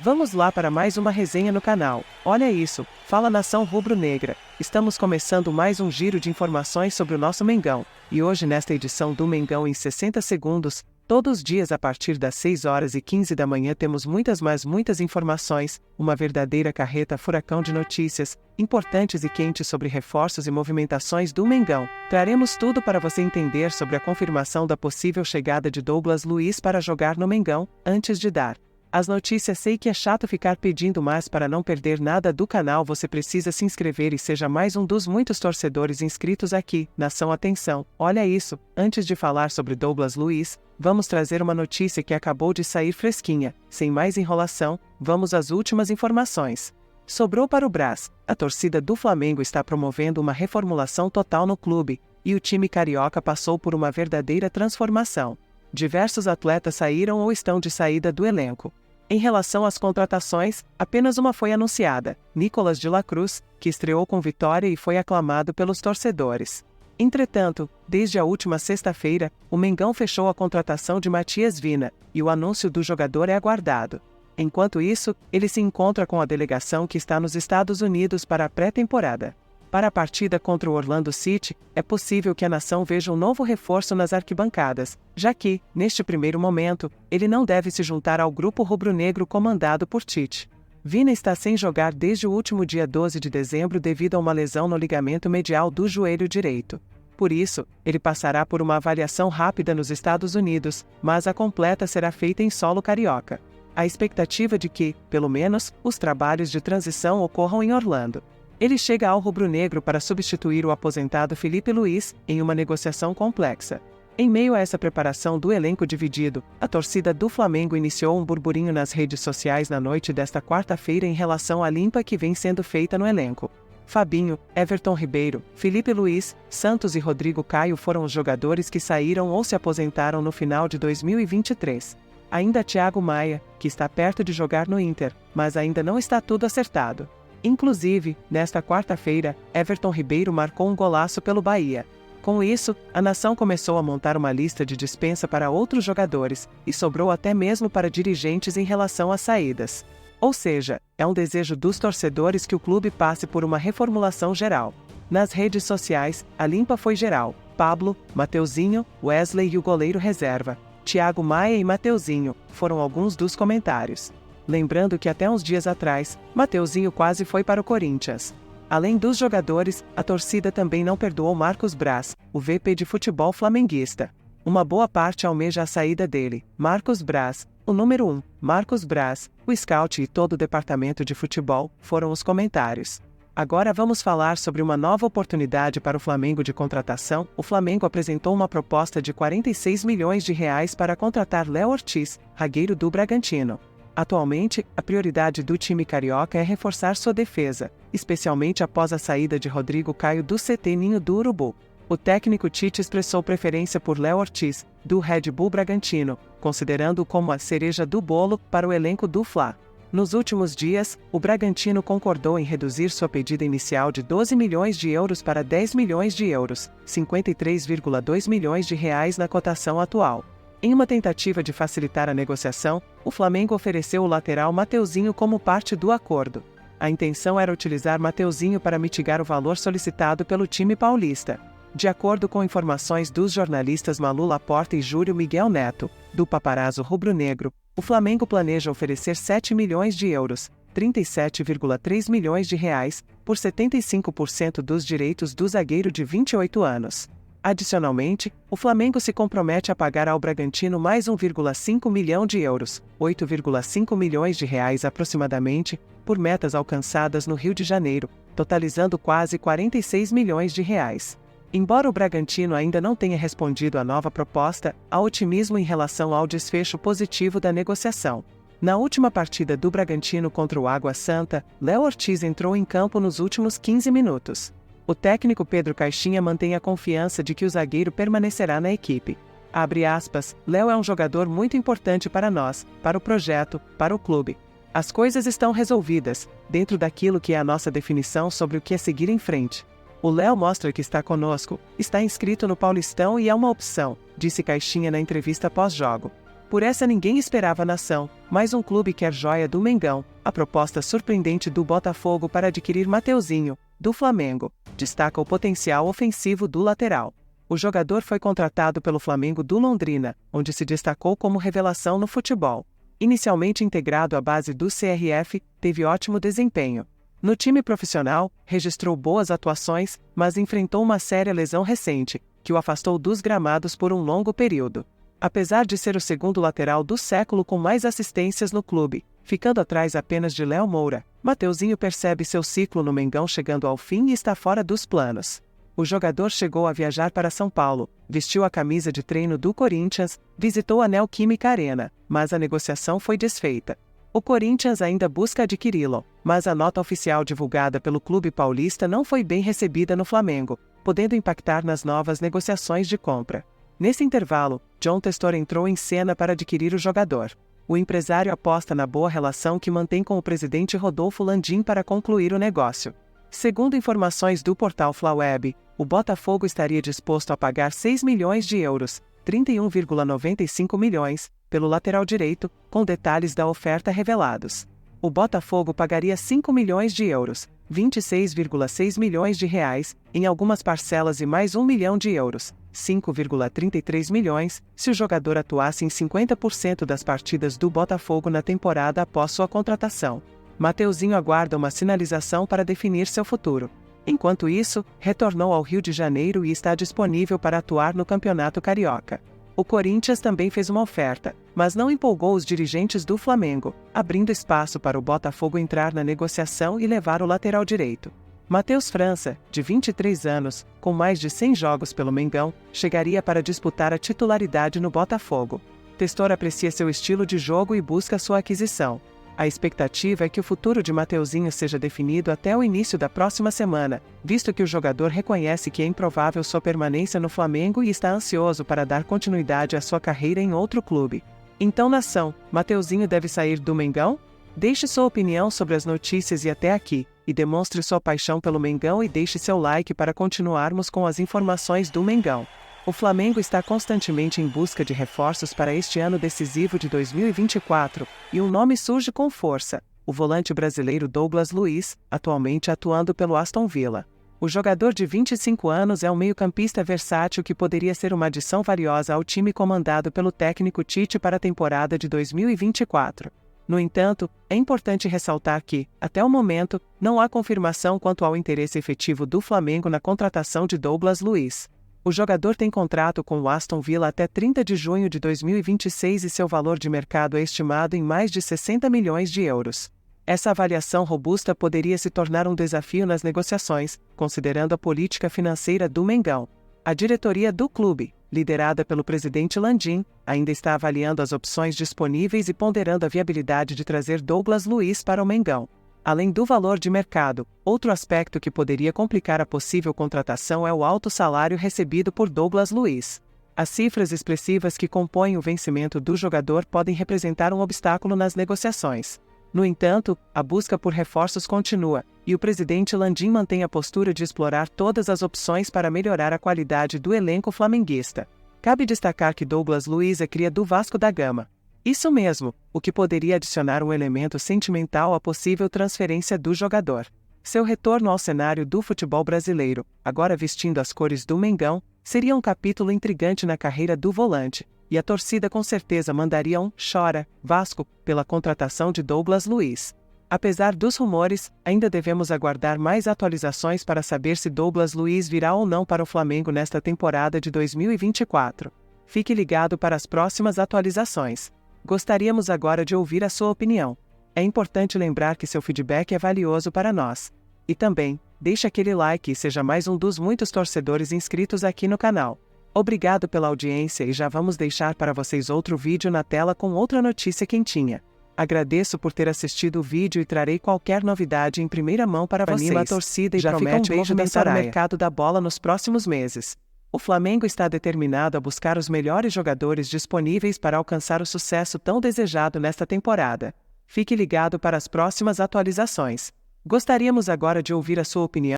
Vamos lá para mais uma resenha no canal. Olha isso, fala nação rubro-negra. Estamos começando mais um giro de informações sobre o nosso Mengão. E hoje nesta edição do Mengão em 60 segundos, todos os dias a partir das 6h15 da manhã temos muitas informações, uma verdadeira carreta furacão de notícias, importantes e quentes sobre reforços e movimentações do Mengão. Traremos tudo para você entender sobre a confirmação da possível chegada de Douglas Luiz para jogar no Mengão, antes de dar as notícias. Sei que é chato ficar pedindo, mas para não perder nada do canal você precisa se inscrever e seja mais um dos muitos torcedores inscritos aqui. Nação, atenção, olha isso, antes de falar sobre Douglas Luiz, vamos trazer uma notícia que acabou de sair fresquinha. Sem mais enrolação, vamos às últimas informações. Sobrou para o Brás. A torcida do Flamengo está promovendo uma reformulação total no clube, e o time carioca passou por uma verdadeira transformação. Diversos atletas saíram ou estão de saída do elenco. Em relação às contratações, apenas uma foi anunciada: Nicolas de la Cruz, que estreou com vitória e foi aclamado pelos torcedores. Entretanto, desde a última sexta-feira, o Mengão fechou a contratação de Matias Vina, e o anúncio do jogador é aguardado. Enquanto isso, ele se encontra com a delegação que está nos Estados Unidos para a pré-temporada. Para a partida contra o Orlando City, é possível que a nação veja um novo reforço nas arquibancadas, já que, neste primeiro momento, ele não deve se juntar ao grupo rubro-negro comandado por Tite. Vina está sem jogar desde o último dia 12 de dezembro devido a uma lesão no ligamento medial do joelho direito. Por isso, ele passará por uma avaliação rápida nos Estados Unidos, mas a completa será feita em solo carioca. A expectativa de que, pelo menos, os trabalhos de transição ocorram em Orlando. Ele chega ao rubro-negro para substituir o aposentado Felipe Luiz, em uma negociação complexa. Em meio a essa preparação do elenco dividido, a torcida do Flamengo iniciou um burburinho nas redes sociais na noite desta quarta-feira em relação à limpa que vem sendo feita no elenco. Fabinho, Everton Ribeiro, Felipe Luiz, Santos e Rodrigo Caio foram os jogadores que saíram ou se aposentaram no final de 2023. Ainda Thiago Maia, que está perto de jogar no Inter, mas ainda não está tudo acertado. Inclusive, nesta quarta-feira, Everton Ribeiro marcou um golaço pelo Bahia. Com isso, a nação começou a montar uma lista de dispensa para outros jogadores, e sobrou até mesmo para dirigentes em relação às saídas. Ou seja, é um desejo dos torcedores que o clube passe por uma reformulação geral. Nas redes sociais, a limpa foi geral: Pablo, Mateuzinho, Wesley e o goleiro reserva, Thiago Maia e Mateuzinho, foram alguns dos comentários. Lembrando que até uns dias atrás, Mateuzinho quase foi para o Corinthians. Além dos jogadores, a torcida também não perdoou Marcos Braz, o VP de futebol flamenguista. Uma boa parte almeja a saída dele. Marcos Braz, o número 1, Marcos Braz, o scout e todo o departamento de futebol, foram os comentários. Agora vamos falar sobre uma nova oportunidade para o Flamengo de contratação. O Flamengo apresentou uma proposta de 46 milhões de reais para contratar Léo Ortiz, zagueiro do Bragantino. Atualmente, a prioridade do time carioca é reforçar sua defesa, especialmente após a saída de Rodrigo Caio do CT Ninho do Urubu. O técnico Tite expressou preferência por Léo Ortiz, do Red Bull Bragantino, considerando-o como a cereja do bolo para o elenco do Fla. Nos últimos dias, o Bragantino concordou em reduzir sua pedida inicial de 12 milhões de euros para 10 milhões de euros, 53,2 milhões de reais na cotação atual. Em uma tentativa de facilitar a negociação, o Flamengo ofereceu o lateral Mateuzinho como parte do acordo. A intenção era utilizar Mateuzinho para mitigar o valor solicitado pelo time paulista. De acordo com informações dos jornalistas Malu Laporta e Júlio Miguel Neto, do Paparazzo Rubro-Negro, o Flamengo planeja oferecer 7 milhões de euros, 37,3 milhões de reais, por 75% dos direitos do zagueiro de 28 anos. Adicionalmente, o Flamengo se compromete a pagar ao Bragantino mais 1,5 milhão de euros, 8,5 milhões de reais aproximadamente, por metas alcançadas no Rio de Janeiro, totalizando quase 46 milhões de reais. Embora o Bragantino ainda não tenha respondido à nova proposta, há otimismo em relação ao desfecho positivo da negociação. Na última partida do Bragantino contra o Água Santa, Léo Ortiz entrou em campo nos últimos 15 minutos. O técnico Pedro Caixinha mantém a confiança de que o zagueiro permanecerá na equipe. Abre aspas, Léo é um jogador muito importante para nós, para o projeto, para o clube. As coisas estão resolvidas, dentro daquilo que é a nossa definição sobre o que é seguir em frente. O Léo mostra que está conosco, está inscrito no Paulistão e é uma opção, disse Caixinha na entrevista pós-jogo. Por essa ninguém esperava a nação, mas um clube quer joia do Mengão, a proposta surpreendente do Botafogo para adquirir Mateuzinho, do Flamengo, destaca o potencial ofensivo do lateral. O jogador foi contratado pelo Flamengo do Londrina, onde se destacou como revelação no futebol. Inicialmente integrado à base do CRF, teve ótimo desempenho. No time profissional, registrou boas atuações, mas enfrentou uma séria lesão recente, que o afastou dos gramados por um longo período. Apesar de ser o segundo lateral do século com mais assistências no clube, ficando atrás apenas de Léo Moura, Mateuzinho percebe seu ciclo no Mengão chegando ao fim e está fora dos planos. O jogador chegou a viajar para São Paulo, vestiu a camisa de treino do Corinthians, visitou a Neoquímica Arena, mas a negociação foi desfeita. O Corinthians ainda busca adquiri-lo, mas a nota oficial divulgada pelo clube paulista não foi bem recebida no Flamengo, podendo impactar nas novas negociações de compra. Nesse intervalo, John Textor entrou em cena para adquirir o jogador. O empresário aposta na boa relação que mantém com o presidente Rodolfo Landim para concluir o negócio. Segundo informações do portal Flaweb, o Botafogo estaria disposto a pagar 6 milhões de euros, 31,95 milhões, pelo lateral direito, com detalhes da oferta revelados. O Botafogo pagaria 5 milhões de euros, 26,6 milhões de reais, em algumas parcelas e mais 1 milhão de euros, 5,33 milhões, se o jogador atuasse em 50% das partidas do Botafogo na temporada após sua contratação. Mateuzinho aguarda uma sinalização para definir seu futuro. Enquanto isso, retornou ao Rio de Janeiro e está disponível para atuar no Campeonato Carioca. O Corinthians também fez uma oferta, mas não empolgou os dirigentes do Flamengo, abrindo espaço para o Botafogo entrar na negociação e levar o lateral direito. Matheus França, de 23 anos, com mais de 100 jogos pelo Mengão, chegaria para disputar a titularidade no Botafogo. Textor aprecia seu estilo de jogo e busca sua aquisição. A expectativa é que o futuro de Mateuzinho seja definido até o início da próxima semana, visto que o jogador reconhece que é improvável sua permanência no Flamengo e está ansioso para dar continuidade à sua carreira em outro clube. Então, nação, Mateuzinho deve sair do Mengão? Deixe sua opinião sobre as notícias e até aqui, e demonstre sua paixão pelo Mengão e deixe seu like para continuarmos com as informações do Mengão. O Flamengo está constantemente em busca de reforços para este ano decisivo de 2024, e um nome surge com força: o volante brasileiro Douglas Luiz, atualmente atuando pelo Aston Villa. O jogador de 25 anos é um meio-campista versátil que poderia ser uma adição valiosa ao time comandado pelo técnico Tite para a temporada de 2024. No entanto, é importante ressaltar que, até o momento, não há confirmação quanto ao interesse efetivo do Flamengo na contratação de Douglas Luiz. O jogador tem contrato com o Aston Villa até 30 de junho de 2026 e seu valor de mercado é estimado em mais de 60 milhões de euros. Essa avaliação robusta poderia se tornar um desafio nas negociações, considerando a política financeira do Mengão. A diretoria do clube, liderada pelo presidente Landim, ainda está avaliando as opções disponíveis e ponderando a viabilidade de trazer Douglas Luiz para o Mengão. Além do valor de mercado, outro aspecto que poderia complicar a possível contratação é o alto salário recebido por Douglas Luiz. As cifras expressivas que compõem o vencimento do jogador podem representar um obstáculo nas negociações. No entanto, a busca por reforços continua, e o presidente Landim mantém a postura de explorar todas as opções para melhorar a qualidade do elenco flamenguista. Cabe destacar que Douglas Luiz é cria do Vasco da Gama. Isso mesmo, o que poderia adicionar um elemento sentimental à possível transferência do jogador. Seu retorno ao cenário do futebol brasileiro, agora vestindo as cores do Mengão, seria um capítulo intrigante na carreira do volante, e a torcida com certeza mandaria um "chora, Vasco" pela contratação de Douglas Luiz. Apesar dos rumores, ainda devemos aguardar mais atualizações para saber se Douglas Luiz virá ou não para o Flamengo nesta temporada de 2024. Fique ligado para as próximas atualizações. Gostaríamos agora de ouvir a sua opinião. É importante lembrar que seu feedback é valioso para nós. E também, deixe aquele like e seja mais um dos muitos torcedores inscritos aqui no canal. Obrigado pela audiência e já vamos deixar para vocês outro vídeo na tela com outra notícia quentinha. Agradeço por ter assistido o vídeo e trarei qualquer novidade em primeira mão para vocês. Anima a torcida e já promete movimentar o mercado da bola nos próximos meses. O Flamengo está determinado a buscar os melhores jogadores disponíveis para alcançar o sucesso tão desejado nesta temporada. Fique ligado para as próximas atualizações. Gostaríamos agora de ouvir a sua opinião.